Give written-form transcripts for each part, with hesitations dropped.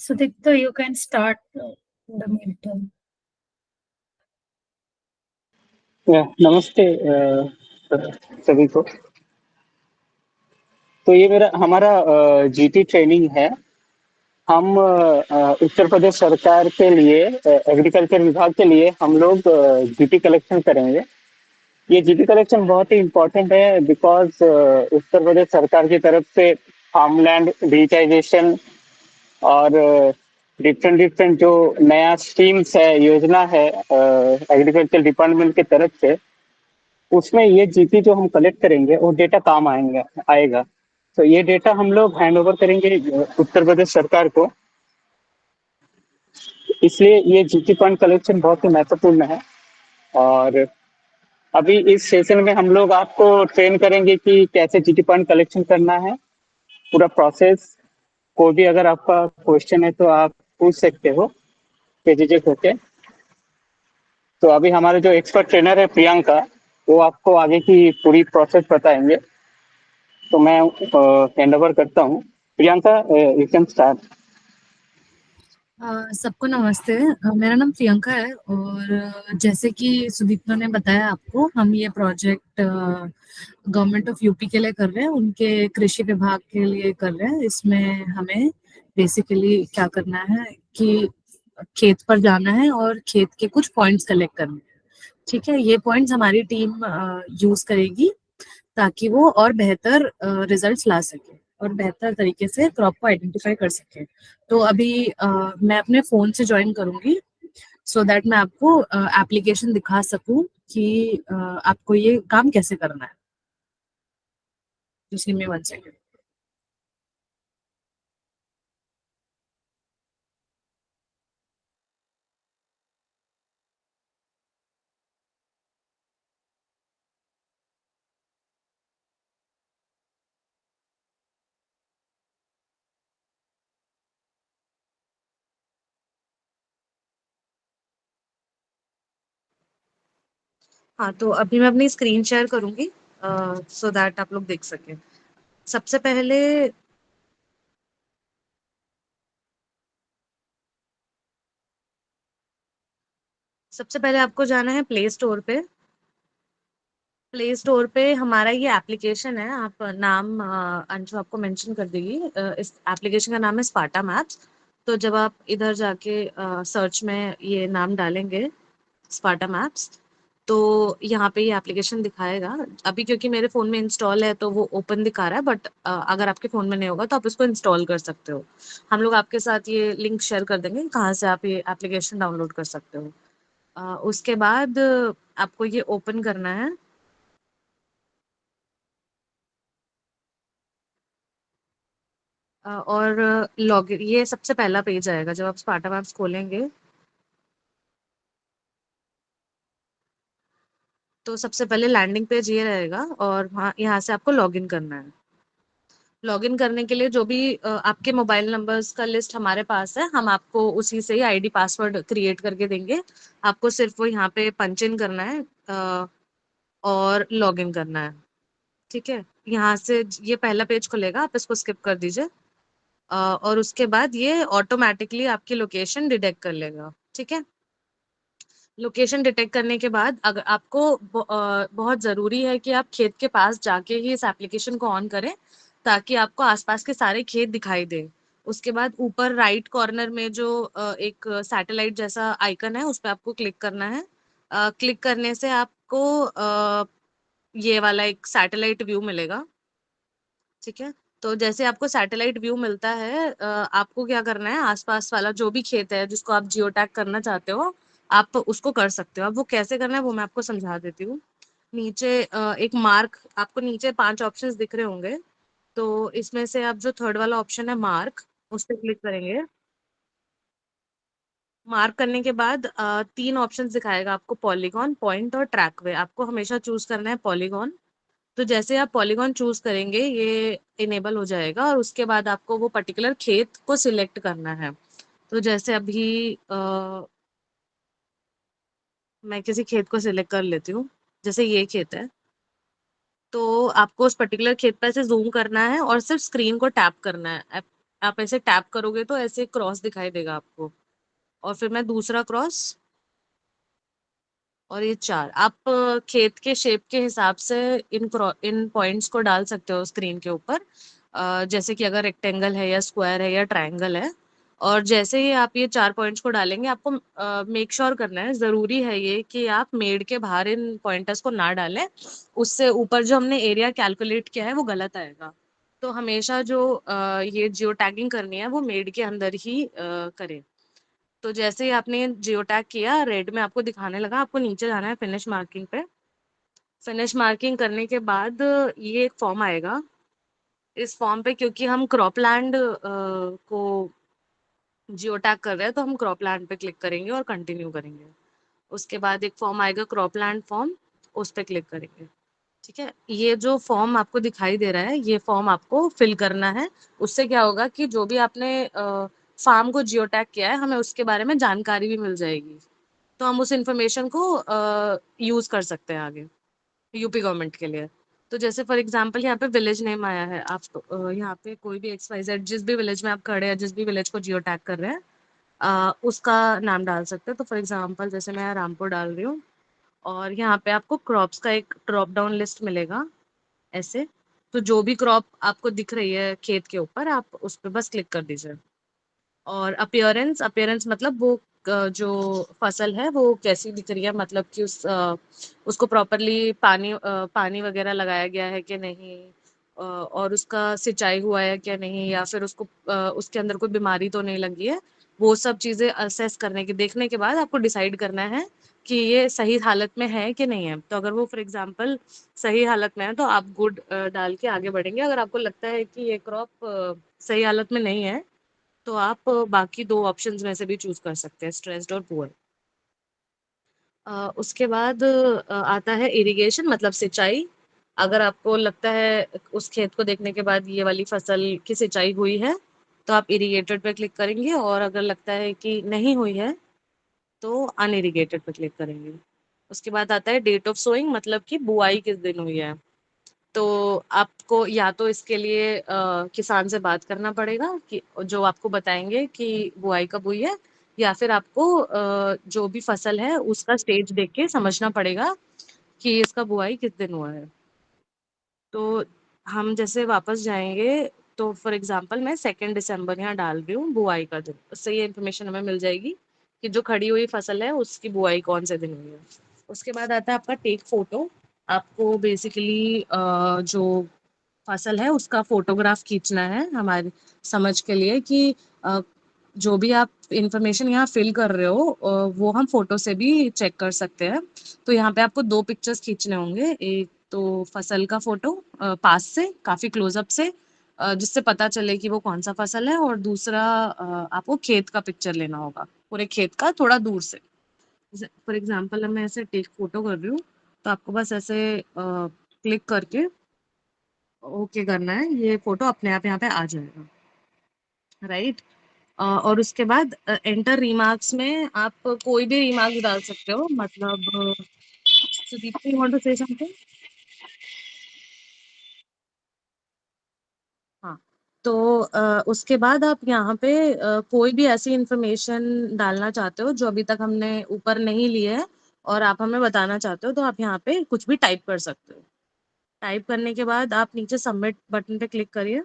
Sudipta, you can start the meeting. नमस्ते सभी को। तो ये हमारा जीटी ट्रेनिंग है। हम उत्तर प्रदेश सरकार के लिए एग्रीकल्चर विभाग के लिए हम लोग जीटी कलेक्शन करेंगे। ये जीटी कलेक्शन बहुत ही इम्पोर्टेंट है बिकॉज उत्तर प्रदेश सरकार की तरफ से फार्मलैंड डिजिटाइजेशन और डिफरेंट डिफरेंट जो नया स्कीम्स है, योजना है एग्रीकल्चर डिपार्टमेंट की तरफ से, उसमें ये जीपी जो हम कलेक्ट करेंगे वो डेटा काम आएगा। तो ये डेटा हम लोग हैंड ओवर करेंगे उत्तर प्रदेश सरकार को। इसलिए ये जीपी फंड कलेक्शन बहुत ही महत्वपूर्ण है। और अभी इस सेशन में हम लोग आपको ट्रेन करेंगे कि कैसे जीटी फंड कलेक्शन करना है, पूरा प्रोसेस। कोई भी अगर आपका क्वेश्चन है तो आप पूछ सकते हो बेझिझक होके। तो अभी हमारे जो एक्सपर्ट ट्रेनर है प्रियंका, वो आपको आगे की पूरी प्रोसेस बताएंगे। तो मैं हैंड ओवर करता हूँ। Priyanka, you can start. सबको नमस्ते। मेरा नाम प्रियंका है और जैसे कि सुदीप्ता ने बताया आपको, हम ये प्रोजेक्ट गवर्नमेंट ऑफ यूपी के लिए कर रहे हैं, उनके कृषि विभाग के लिए कर रहे हैं। इसमें हमें बेसिकली क्या करना है कि खेत पर जाना है और खेत के कुछ पॉइंट्स कलेक्ट करने हैं। ठीक है, ये पॉइंट्स हमारी टीम यूज करेगी ताकि वो और बेहतर रिजल्ट्स ला सके और बेहतर तरीके से क्रॉप को आइडेंटिफाई कर सके। तो अभी मैं अपने फोन से ज्वाइन करूंगी सो दैट मैं आपको एप्लीकेशन दिखा सकूं कि आपको ये काम कैसे करना है। Just give me 1 second. हाँ, तो अभी मैं अपनी स्क्रीन शेयर करूंगी सो दैट आप लोग देख सकें। सबसे पहले सबसे पहले आपको जाना है प्ले स्टोर पे। प्ले स्टोर पे हमारा ये एप्लीकेशन है, आप नाम अंशु आपको मेंशन कर देगी। इस एप्लीकेशन का नाम है स्पार्टा मैप्स। तो जब आप इधर जाके सर्च में ये नाम डालेंगे स्पार्टा मैप्स, तो यहाँ पे ये एप्लीकेशन दिखाएगा। अभी क्योंकि मेरे फोन में इंस्टॉल है तो वो ओपन दिखा रहा है, बट अगर आपके फोन में नहीं होगा तो आप इसको इंस्टॉल कर सकते हो। हम लोग आपके साथ ये लिंक शेयर कर देंगे कहाँ से आप ये एप्लीकेशन डाउनलोड कर सकते हो। उसके बाद आपको ये ओपन करना है। और लॉगिन, ये सबसे पहला पेज आएगा जब आप स्पार्टा मैप्स खोलेंगे। तो सबसे पहले लैंडिंग पेज ये रहेगा और वहाँ यहाँ से आपको लॉगिन करना है। लॉगिन करने के लिए जो भी आपके मोबाइल नंबर्स का लिस्ट हमारे पास है, हम आपको उसी से ही आईडी पासवर्ड क्रिएट करके देंगे। आपको सिर्फ वो यहाँ पे पंच इन करना है और लॉगिन करना है। ठीक है, यहाँ से ये पहला पेज खुलेगा, आप इसको स्किप कर दीजिए। और उसके बाद ये ऑटोमेटिकली आपकी लोकेशन डिटेक्ट कर लेगा। ठीक है, लोकेशन डिटेक्ट करने के बाद अगर आपको बहुत जरूरी है कि आप खेत के पास जाके ही इस एप्लीकेशन को ऑन करें, ताकि आपको आसपास के सारे खेत दिखाई दे। उसके बाद ऊपर राइट कॉर्नर में जो एक सैटेलाइट जैसा आइकन है, उस पर आपको क्लिक करना है। क्लिक करने से आपको ये वाला एक सैटेलाइट व्यू मिलेगा। ठीक है, तो जैसे आपको सैटेलाइट व्यू मिलता है, आपको क्या करना है, आसपास वाला जो भी खेत है जिसको आप जियो टैग करना चाहते हो, आप उसको कर सकते हो। अब वो कैसे करना है वो मैं आपको समझा देती हूँ। नीचे एक मार्क, आपको नीचे 5 ऑप्शंस दिख रहे होंगे, तो इसमें से आप जो थर्ड वाला ऑप्शन है मार्क, उस पर क्लिक करेंगे। मार्क करने के बाद 3 ऑप्शंस दिखाएगा आपको, पॉलीगॉन, पॉइंट और ट्रैकवे। आपको हमेशा चूज करना है पॉलीगॉन। तो जैसे आप पॉलीगॉन चूज करेंगे ये इनेबल हो जाएगा, और उसके बाद आपको वो पर्टिकुलर खेत को सिलेक्ट करना है। तो जैसे अभी मैं किसी खेत को सिलेक्ट कर लेती हूँ, जैसे ये खेत है, तो आपको उस पर्टिकुलर खेत पर ऐसे जूम करना है और सिर्फ स्क्रीन को टैप करना है। आप ऐसे टैप करोगे तो ऐसे क्रॉस दिखाई देगा आपको, और फिर मैं दूसरा क्रॉस, और ये 4 आप खेत के शेप के हिसाब से इन पॉइंट्स को डाल सकते हो स्क्रीन के ऊपर। जैसे कि अगर रेक्टेंगल है या स्क्वायर है या ट्रायंगल है। और जैसे ही आप ये 4 पॉइंट्स को डालेंगे, आपको मेक श्योर करना है, जरूरी है ये कि आप मेड के बाहर इन पॉइंटर्स को ना डालें। उससे ऊपर जो हमने एरिया कैलकुलेट किया है वो गलत आएगा। तो हमेशा जो ये जियो टैगिंग करनी है वो मेड के अंदर ही करें। तो जैसे ही आपने जियो टैग किया, रेड में आपको दिखाने लगा, आपको नीचे जाना है फिनिश मार्किंग पे। फिनिश मार्किंग करने के बाद ये एक फॉर्म आएगा। इस फॉर्म पे क्योंकि हम क्रॉपलैंड को जियो टैग कर रहे हैं, तो हम क्रॉपलैंड पे क्लिक करेंगे और कंटिन्यू करेंगे। उसके बाद एक फॉर्म आएगा क्रॉपलैंड फॉर्म, उस पे क्लिक करेंगे। ठीक है, ये जो फॉर्म आपको दिखाई दे रहा है, ये फॉर्म आपको फिल करना है। उससे क्या होगा कि जो भी आपने फार्म को जियो टैग किया है, हमें उसके बारे में जानकारी भी मिल जाएगी। तो हम उस इंफॉर्मेशन को यूज कर सकते हैं आगे यूपी गवर्नमेंट के लिए। तो जैसे फॉर एग्जांपल यहाँ पे विलेज नेम आया है, आप यहाँ पे कोई भी XYZ, जिस भी विलेज में आप खड़े हैं, जिस भी विलेज को जियो टैग कर रहे हैं, उसका नाम डाल सकते हैं। तो फॉर एग्जांपल जैसे मैं रामपुर डाल रही हूँ, और यहाँ पे आपको क्रॉप्स का एक ड्रॉप डाउन लिस्ट मिलेगा ऐसे। तो जो भी क्रॉप आपको दिख रही है खेत के ऊपर, आप उस पर बस क्लिक कर दीजिए। और अपीयरेंस, अपीयरेंस मतलब वो जो फसल है वो कैसी दिख रही है, मतलब कि उसको प्रॉपरली पानी वगैरह लगाया गया है कि नहीं, और उसका सिंचाई हुआ है क्या नहीं, या फिर उसको उसके अंदर कोई बीमारी तो नहीं लगी है। वो सब चीजें असेस करने के देखने के बाद आपको डिसाइड करना है कि ये सही हालत में है कि नहीं है। तो अगर वो फॉर एग्जाम्पल सही हालत में है, तो आप गुड डाल के आगे बढ़ेंगे। अगर आपको लगता है कि ये क्रॉप सही हालत में नहीं है, तो आप बाकी 2 ऑप्शंस में से भी चूज कर सकते हैं, स्ट्रेस्ड और पुअर। उसके बाद आता है इरिगेशन, मतलब सिंचाई। अगर आपको लगता है उस खेत को देखने के बाद ये वाली फसल की सिंचाई हुई है, तो आप इरिगेटेड पे क्लिक करेंगे, और अगर लगता है कि नहीं हुई है, तो अनइरिगेटेड पे क्लिक करेंगे। उसके बाद आता है डेट ऑफ सोइंग, मतलब कि बुआई किस दिन हुई है। तो आपको या तो इसके लिए किसान से बात करना पड़ेगा कि जो आपको बताएंगे कि बुआई कब हुई है, या फिर आपको जो भी फसल है उसका स्टेज देख के समझना पड़ेगा कि इसका बुआई किस दिन हुआ है। तो हम जैसे वापस जाएंगे, तो फॉर एग्जांपल मैं 2 दिसंबर यहाँ डाल रही हूँ बुआई का दिन, उससे ये इन्फॉर्मेशन हमें मिल जाएगी कि जो खड़ी हुई फसल है उसकी बुआई कौन से दिन हुई है। उसके बाद आता है आपका टेक फोटो। आपको बेसिकली जो फसल है उसका फोटोग्राफ खींचना है हमारी समझ के लिए कि अ, जो भी आप इंफॉर्मेशन यहाँ फिल कर रहे हो वो हम फोटो से भी चेक कर सकते हैं। तो यहाँ पे आपको 2 पिक्चर्स खींचने होंगे, एक तो फसल का फोटो पास से काफी क्लोजअप से, जिससे पता चले कि वो कौन सा फसल है, और दूसरा आपको खेत का पिक्चर लेना होगा, पूरे खेत का थोड़ा दूर से। फॉर एग्जाम्पल मैं ऐसे टेक फोटो कर रही हूँ, तो आपको बस ऐसे क्लिक करके ओके करना है, ये फोटो अपने आप यहाँ पे आ जाएगा, राइट। और उसके बाद एंटर रिमार्क्स में आप कोई भी रिमार्क डाल सकते हो, मतलब Sudeep, you want to say something? हाँ, तो उसके बाद आप यहाँ पे कोई भी ऐसी इंफॉर्मेशन डालना चाहते हो जो अभी तक हमने ऊपर नहीं ली है और आप हमें बताना चाहते हो, तो आप यहाँ पे कुछ भी टाइप कर सकते हो। टाइप करने के बाद आप नीचे सबमिट बटन पे क्लिक करिए।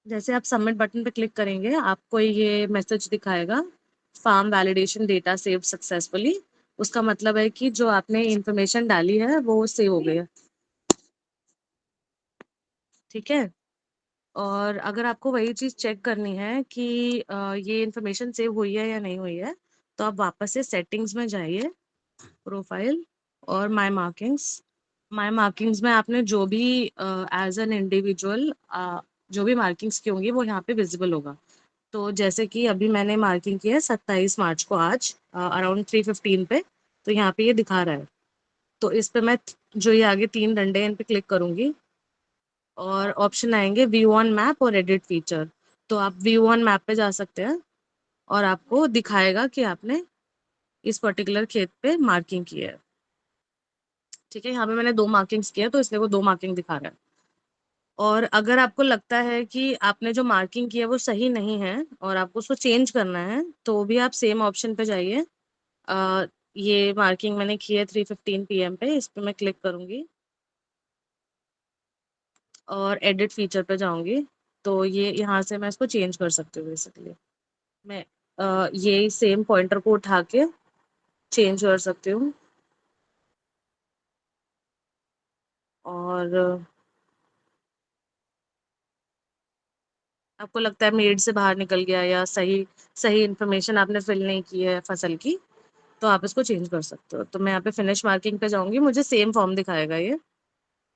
जैसे आप सबमिट बटन पे क्लिक करेंगे आपको ये मैसेज दिखाएगा, form validation data save successfully. उसका मतलब है कि जो आपने इंफॉर्मेशन डाली है वो सेव हो गई है, ठीक है। और अगर आपको वही चीज चेक करनी है कि ये इन्फॉर्मेशन सेव हुई है या नहीं हुई है, तो आप वापस से सेटिंग्स में जाइए, प्रोफाइल और माय मार्किंग्स। माय मार्किंग्स में आपने जो भी एज एन इंडिविजुअल जो भी मार्किंग्स की होंगी वो यहाँ पे विजिबल होगा। तो जैसे कि अभी मैंने मार्किंग की है 27 मार्च को, आज अराउंड 3:15 पे, तो यहाँ पे ये दिखा रहा है। तो इस पे मैं जो ये आगे 3 डंडे हैं इन पे क्लिक करूंगी और ऑप्शन आएंगे व्यू ऑन मैप और एडिट फीचर। तो आप व्यू ऑन मैप पे जा सकते हैं और आपको दिखाएगा कि आपने इस पर्टिकुलर खेत पे मार्किंग की है, ठीक है। यहाँ पे मैंने 2 मार्किंग्स किया तो इसलिए वो 2 मार्किंग दिखा रहा है। और अगर आपको लगता है कि आपने जो मार्किंग की है वो सही नहीं है और आपको उसको चेंज करना है, तो भी आप सेम ऑप्शन पे जाइए। अ, ये मार्किंग मैंने की है 3:15 PM पे, इस पे मैं क्लिक करूंगी और एडिट फीचर पे जाऊंगी। तो ये यहाँ से मैं इसको चेंज कर सकती हूँ बेसिकली। मैं ये सेम पॉइंटर को उठा के चेंज कर सकती हूँ। और आपको लगता है मेड से बाहर निकल गया या सही सही इन्फॉर्मेशन आपने फिल नहीं की है फसल की, तो आप इसको चेंज कर सकते हो। तो मैं यहाँ पे फिनिश मार्किंग पे जाऊंगी, मुझे सेम फॉर्म दिखाएगा ये।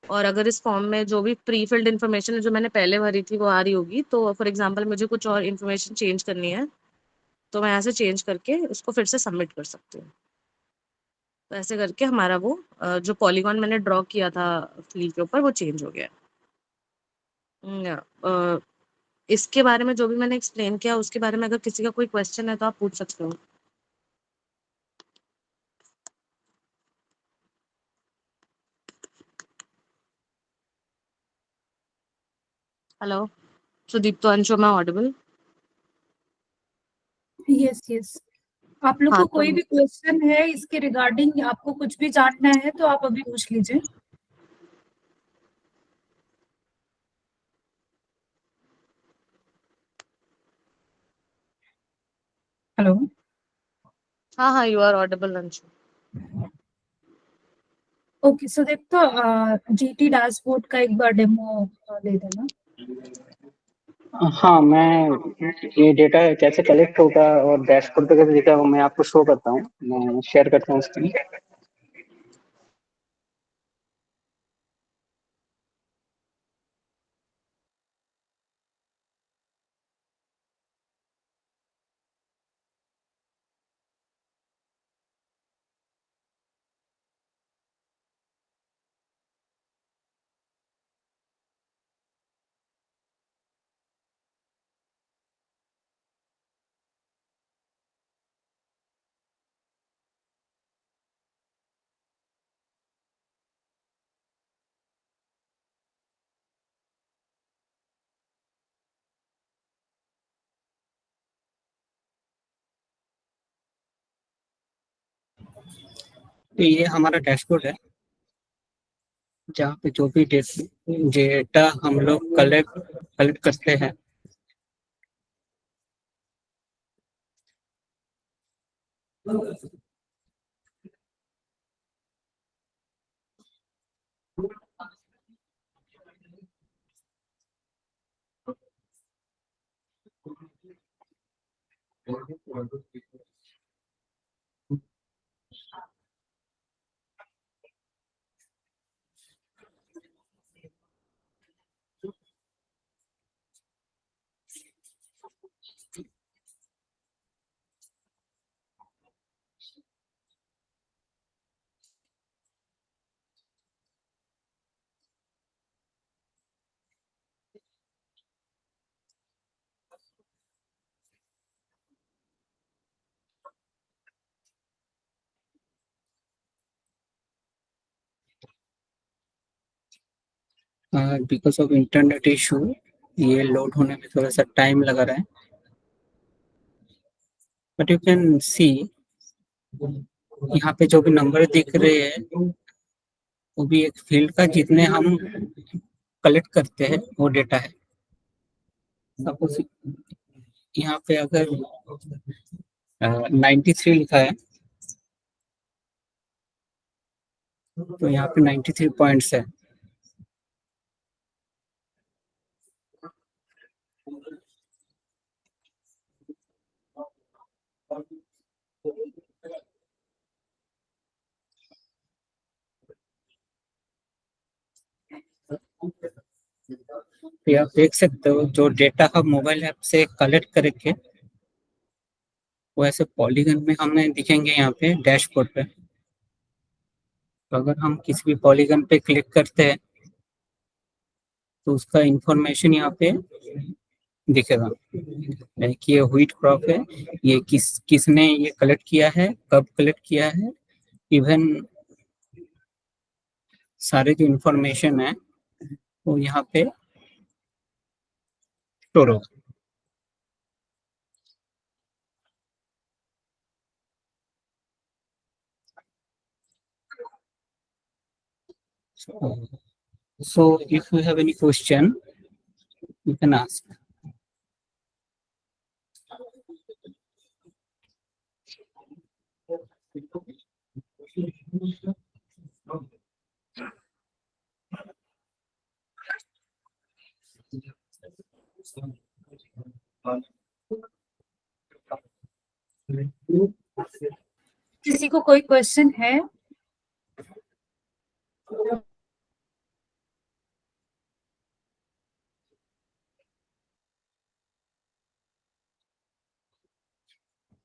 और अगर इस फॉर्म में जो भी प्री फिल्ड इन्फॉर्मेशन है जो मैंने पहले भरी थी वो आ रही होगी, तो फॉर एग्जांपल मुझे कुछ और इन्फॉर्मेशन चेंज करनी है, तो मैं यहाँ से चेंज करके उसको फिर से सबमिट कर सकती हूँ। तो ऐसे करके हमारा वो जो पॉलीगॉन मैंने ड्रॉ किया था फील्ड के ऊपर वो चेंज हो गया। अ, इसके बारे में जो भी मैंने एक्सप्लेन किया उसके बारे में अगर किसी का कोई क्वेश्चन है तो आप पूछ सकते हो। हेलो सुदीप, तो अंशु, मैं ऑडिबल? Yes yes. आप लोग हाँ को तो कोई भी क्वेश्चन है इसके रिगार्डिंग, आपको कुछ भी जानना है तो आप अभी पूछ लीजिए। हेलो। हाँ हाँ, you are audible Anshu. Okay so देखो, जीटी डैशबोर्ड का एक बार डेमो दे देना। हाँ, मैं ये डेटा कैसे कलेक्ट होगा और डैशबोर्ड पे कैसे दिखेगा वो मैं आपको शो करता हूँ। मैं शेयर करता हूँ स्क्रीन। तो ये हमारा डैशबोर्ड है जहाँ पे जो भी डेटा हम लोग कलेक्ट कलेक्ट करते हैं। बिकॉज ऑफ इंटरनेट इशू ये लोड होने में थोड़ा सा टाइम लगा रहा है, बट यू कैन सी यहाँ पे जो भी नंबर दिख रहे हैं वो भी एक फील्ड का जितने हम कलेक्ट करते हैं वो डेटा है। सपोज यहाँ पे अगर 93 लिखा है तो यहाँ पे 93 पॉइंट्स है। तो आप देख सकते हो जो डेटा हम मोबाइल ऐप से कलेक्ट करके वो ऐसे पॉलीगन में हमें दिखेंगे यहाँ पे डैशबोर्ड पे। तो अगर हम किसी भी पॉलीगन पे क्लिक करते हैं तो उसका इंफॉर्मेशन यहाँ पे दिखेगा कि ये व्हीट क्रॉप है, ये किसने ये कलेक्ट किया है, कब कलेक्ट किया है, इवन सारे जो इंफॉर्मेशन है वो यहाँ पे स्टोर होगा। So if you have any question, you can ask. किसी को कोई क्वेश्चन है?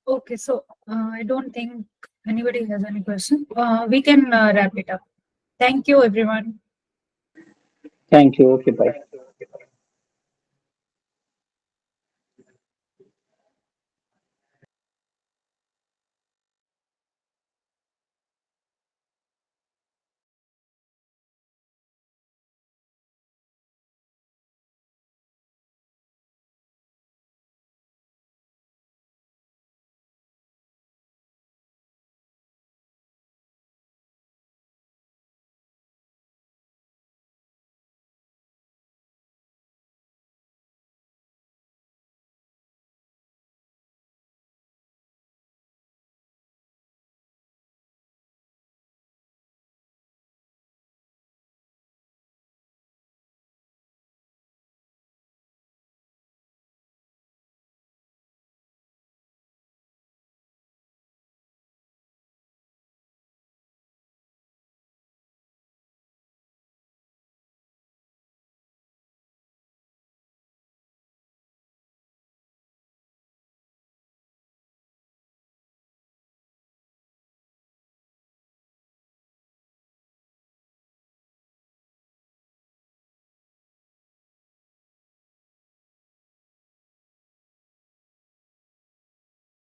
Okay, so I don't think anybody has any question. We can wrap it up. Thank you, everyone. Thank you. Okay, bye.